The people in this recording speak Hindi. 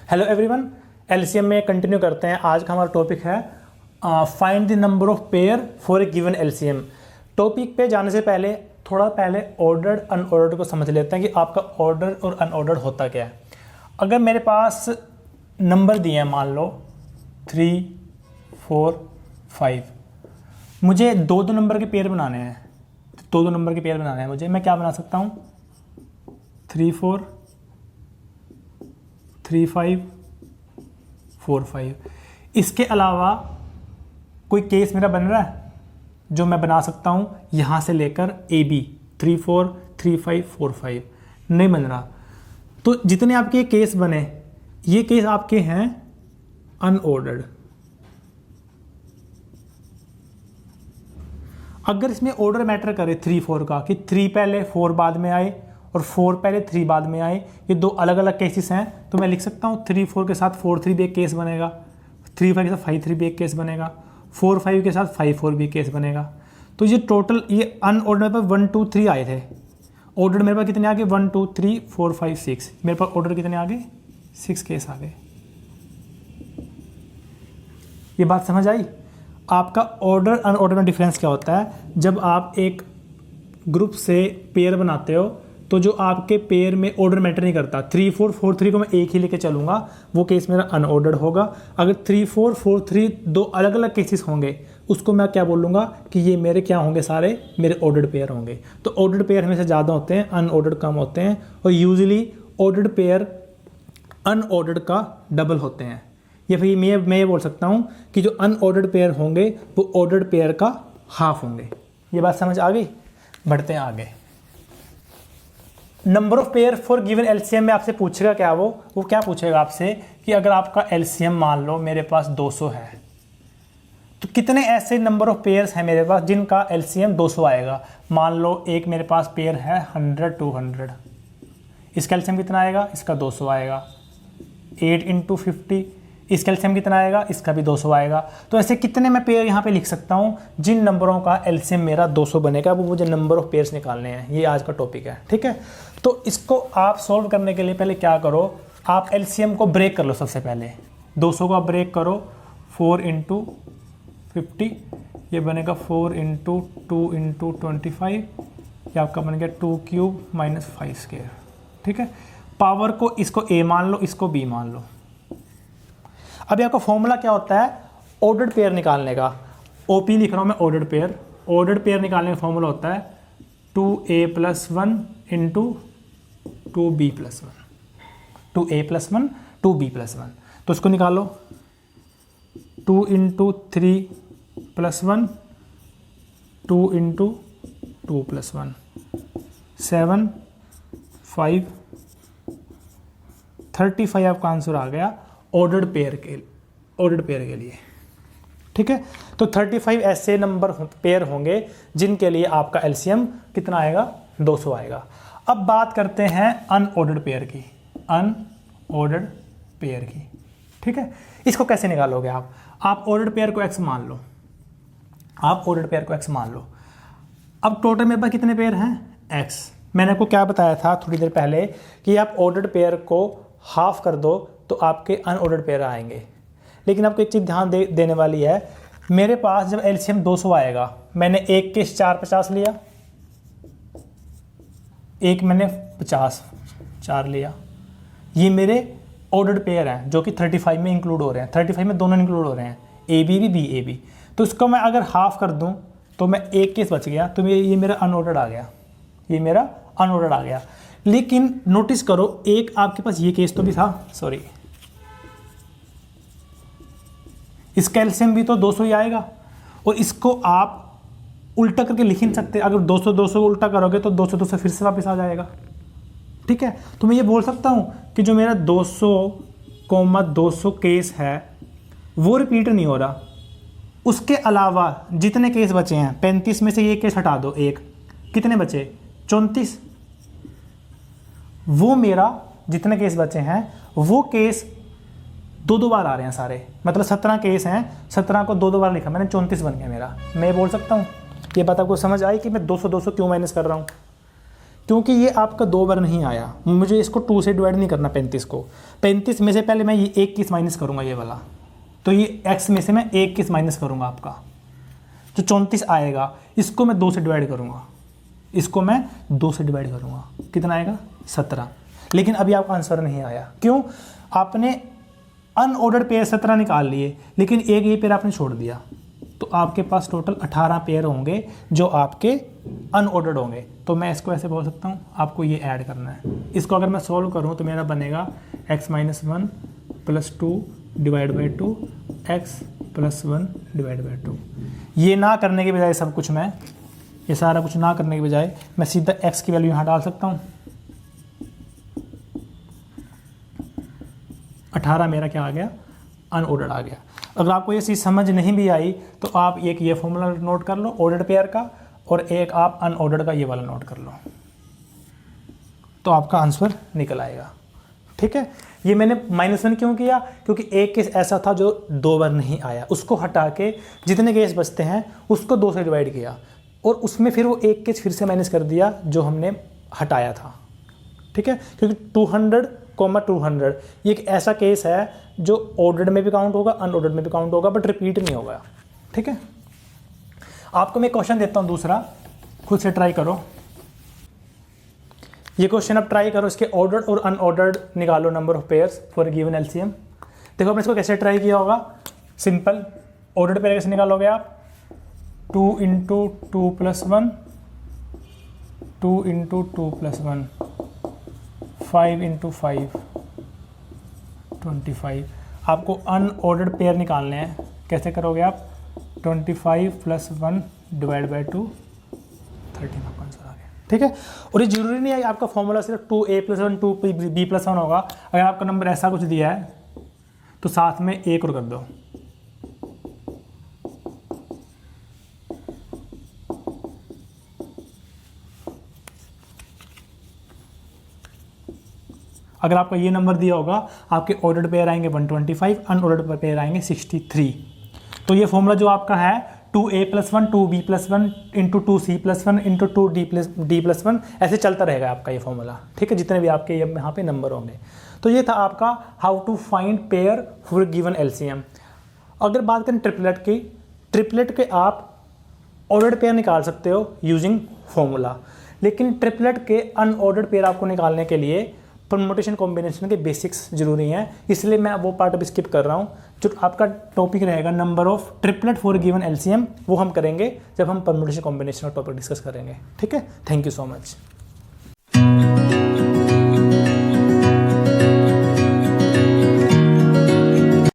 हेलो एवरीवन, एलसीएम में कंटिन्यू करते हैं। आज का हमारा टॉपिक है find the number of pair for a given LCM. Topic पे जाने से पहले थोड़ा पहले ऑर्डर्ड अनऑर्डर्ड को समझ लेते हैं कि आपका ऑर्डर और अनऑर्डर्ड होता क्या है। अगर मेरे पास नंबर दिए हैं, मान लो 3, 4, 5, मुझे दो नंबर के पेयर बनाने हैं। दो नंबर के पेयर बनाने हैं मुझे। मैं क्या बना सकता हूँ? 3, 4, 3, 5, 4, 5। इसके अलावा कोई केस मेरा बन रहा है जो मैं बना सकता हूँ यहाँ से लेकर AB 3, 4, 3, 5, 4, 5 नहीं बन रहा। तो जितने आपके केस बने, ये केस आपके हैं अनऑर्डर्ड। अगर इसमें ऑर्डर मैटर करे 3, 4 का कि 3 पहले 4 बाद में आए और 4 पहले 3 बाद में आए, ये दो अलग अलग केसेस हैं, तो मैं लिख सकता हूँ 3, 4 के साथ 4, 3 भी एक केस बनेगा, 3, 5 के साथ 5, 3 भी एक केस बनेगा, 4, 5 के साथ 5, 4 भी एक केस बनेगा। तो ये टोटल ये अनऑर्डर पर 1, 2, 3 आए थे। ऑर्डर मेरे पास कितने आ गए? 1, 2, 3, 4, 5, 6। मेरे पास ऑर्डर कितने आ गए? 6 केस आ गए। ये बात समझ आई? आपका ऑर्डर अनऑर्डर में डिफरेंस क्या होता है? जब आप एक ग्रुप से पेयर बनाते हो तो जो आपके पेयर में ऑर्डर मैटर नहीं करता। 3, 4, 4, 3 को मैं एक ही लेके चलूँगा, वो केस मेरा अनऑर्डर्ड होगा। अगर 3, 4, 4, 3 दो अलग अलग केसेस होंगे, उसको मैं क्या बोलूँगा कि ये मेरे क्या होंगे? सारे मेरे ऑर्डर्ड पेयर होंगे। तो ऑर्डर्ड पेयर हमेशा ज़्यादा होते हैं, अनऑर्डर्ड कम होते हैं, और यूजुअली ऑर्डर्ड पेयर अनऑर्डर्ड का डबल होते हैं। या फिर मैं ये बोल सकता हूँ कि जो अनऑर्डर्ड पेयर होंगे वो ऑर्डर्ड पेयर का हाफ होंगे। ये बात समझ आ गई? बढ़ते हैं आगे। Number of pair for given LCM में आपसे पूछेगा क्या? वो क्या पूछेगा आपसे कि अगर आपका एलसीएम मान लो मेरे पास 200 है, तो कितने ऐसे नंबर ऑफ पेयर्स हैं मेरे पास जिनका एलसीएम 200 आएगा। मान लो एक मेरे पास पेयर है 100, 200, इसका एलसीएम कितना आएगा? इसका 200 आएगा। 8 × 50, इसका एलसीएम कितना आएगा? इसका भी 200 आएगा। तो ऐसे कितने मैं पेयर यहाँ पे लिख सकता हूँ जिन नंबरों का एलसीएम मेरा 200 बनेगा? वो मुझे नंबर ऑफ पेयर्स निकालने हैं। ये आज का टॉपिक है, ठीक है। तो इसको आप सॉल्व करने के लिए पहले क्या करो, आप एलसीएम को ब्रेक कर लो। सबसे पहले 200 को आप ब्रेक करो 4 × 50, ये बनेगा 4 × 2 × 25, ये आपका बन गया 2³ - 5²। ठीक है। पावर को इसको A मान लो, इसको B मान लो। अभी आपका फॉर्मूला क्या होता है ऑर्डर्ड पेयर निकालने का? OP लिख रहा हूँ मैं, ऑर्डर्ड पेयर। ऑर्डर्ड पेयर निकालने का फॉर्मूला होता है 2A + 1 × 2B + 1, 2A + 1 2B + 1। तो इसको निकालो। 2 × 3 + 1, 2 × 2 + 1, 7, 5, 35 आपका आंसर आ गया ऑर्डर्ड पेयर के लिए। ठीक है। तो 35 ऐसे नंबर पेयर होंगे जिनके लिए आपका एलसीएम कितना आएगा? 200 आएगा। अब बात करते हैं अनऑर्डर्ड पेयर की। अनऑर्डर्ड पेयर की, ठीक है। इसको कैसे निकालोगे आप? आप ऑर्डर्ड पेयर को x मान लो। आप ऑर्डर्ड पेयर को x मान लो। अब टोटल मेरे पास कितने पेयर हैं? x। मैंने आपको क्या बताया था थोड़ी देर पहले कि आप ऑर्डर्ड पेयर को हाफ कर दो तो आपके अनऑर्डर्ड पेयर आएंगे। लेकिन आपको एक चीज़ ध्यान देने वाली है, मेरे पास जब एलसीएम 200 आएगा, मैंने एक केस 4 50 लिया, एक मैंने 50 4 लिया, ये मेरे ऑर्डर्ड पेयर हैं जो कि 35 में इंक्लूड हो रहे हैं। 35 में दोनों इंक्लूड हो रहे हैं, AB भी BA भी। तो इसको मैं अगर हाफ कर दूं तो मैं एक केस बच गया, तो ये मेरा अनऑर्डर्ड आ गया। ये मेरा अनऑर्डर्ड आ गया। लेकिन नोटिस करो, एक आपके पास ये केस तो भी था, सॉरी, इसका एलसीएम भी तो 200 ही आएगा। और इसको आप उल्टा करके लिख नहीं सकते। अगर 200 को उल्टा करोगे तो 200 फिर से वापस आ जाएगा। ठीक है। तो मैं ये बोल सकता हूँ कि जो मेरा 200,200 केस है वो रिपीट नहीं हो रहा। उसके अलावा जितने केस बचे हैं, 35 में से ये केस हटा दो, एक, कितने बचे? 34। वो मेरा जितने केस बचे हैं वो केस 2 बार आ रहे हैं सारे। मतलब 17 केस हैं, 17 को 2 बार लिखा मैंने, 34 बन गया मेरा। मैं बोल सकता हूँ। ये बात आपको समझ आई कि मैं 200 क्यों माइनस कर रहा हूँ? क्योंकि ये आपका 2 बार नहीं आया, मुझे इसको 2 से डिवाइड नहीं करना 35 को। 35 में से पहले मैं ये 21 माइनस करूँगा ये वाला, तो ये x में से मैं 21 माइनस करूँगा आपका, जो 34 आएगा, इसको मैं 2 से डिवाइड करूँगा, इसको मैं 2 से डिवाइड करूँगा, कितना आएगा 17। लेकिन अभी आपका आंसर नहीं आया, क्यों? आपने अनऑर्डर्ड पेयर 17 निकाल लिए, लेकिन एक ये पेयर आपने छोड़ दिया, तो आपके पास टोटल 18 पेयर होंगे जो आपके अनऑर्डर्ड होंगे। तो मैं इसको ऐसे बोल सकता हूँ, आपको ये ऐड करना है। इसको अगर मैं सॉल्व करूँ तो मेरा बनेगा x - 1 + 2 divide by 2 x + 1 divide by 2। ये ना करने के बजाय सब कुछ मैं, ये सारा कुछ ना करने के बजाय मैं सीधा x की वैल्यू यहाँ डाल सकता हूँ। 18 मेरा क्या आ गया? अनऑर्डर्ड आ गया। अगर आपको ये चीज़ समझ नहीं भी आई तो आप एक ये फॉर्मूला नोट कर लो ऑर्डर्ड पेयर का, और एक आप अनऑर्डर्ड का ये वाला नोट कर लो, तो आपका आंसर निकल आएगा। ठीक है, ये मैंने -1 क्यों किया? क्योंकि एक केस ऐसा था जो 2 बार नहीं आया, उसको हटा के जितने केस बचते हैं उसको 2 से डिवाइड किया, और उसमें फिर वो एक केस फिर से माइनस कर दिया जो हमने हटाया था। ठीक है, क्योंकि 200, 200 ये एक ऐसा केस है जो ऑर्डर्ड में भी काउंट होगा, अनऑर्डर्ड में भी काउंट होगा, बट रिपीट नहीं होगा। ठीक है, आपको मैं क्वेश्चन देता हूँ दूसरा, खुद से ट्राई करो। ये क्वेश्चन आप ट्राई करो, इसके ऑर्डर्ड और अनऑर्डर्ड निकालो number of pairs for given LCM. देखो आपने इसको कैसे ट्राई किया होगा, सिंपल। ऑर्डर्ड पेयर कैसे निकालोगे आप? 2 × 2 + 1, 2 × 2 + 1, 5 × 5, 25। आपको अनऑर्डर्ड पेयर निकालने हैं, कैसे करोगे आप? 25 + 1 डिवाइड बाई 2, 13 आपका आंसर आ गया। ठीक है, और ये जरूरी नहीं है आपका फॉर्मूला सिर्फ 2a + 1 2b + 1 होगा। अगर आपका नंबर ऐसा कुछ दिया है तो साथ में एक और कर दो। अगर आपका ये नंबर दिया होगा, आपके ऑर्डर्ड पेयर आएंगे 125, अनऑर्डर्ड पेयर आएंगे 63। तो ये फॉर्मूला जो आपका है 2a + 1 2b + 1 × 2c + 1 × 2d + 1 ऐसे चलता रहेगा आपका ये फॉर्मूला। ठीक है, जितने भी आपके यहाँ पे नंबर होंगे। तो ये था आपका how to find pair for given LCM. अगर बात करें ट्रिपलेट की, ट्रिपलेट के आप ऑर्डर्ड पेयर निकाल सकते हो यूजिंग फॉर्मूला, लेकिन ट्रिपलेट के अनऑर्डर्ड पेयर आपको निकालने के लिए परमुटेशन कॉम्बिनेशन के बेसिक्स जरूरी हैं, इसलिए मैं वो पार्ट अभी स्किप कर रहा हूँ। जो आपका टॉपिक रहेगा number of triplet for given LCM, वो हम करेंगे जब हम परमुटेशन कॉम्बिनेशन का टॉपिक डिस्कस करेंगे। ठीक है, थैंक यू सो मच।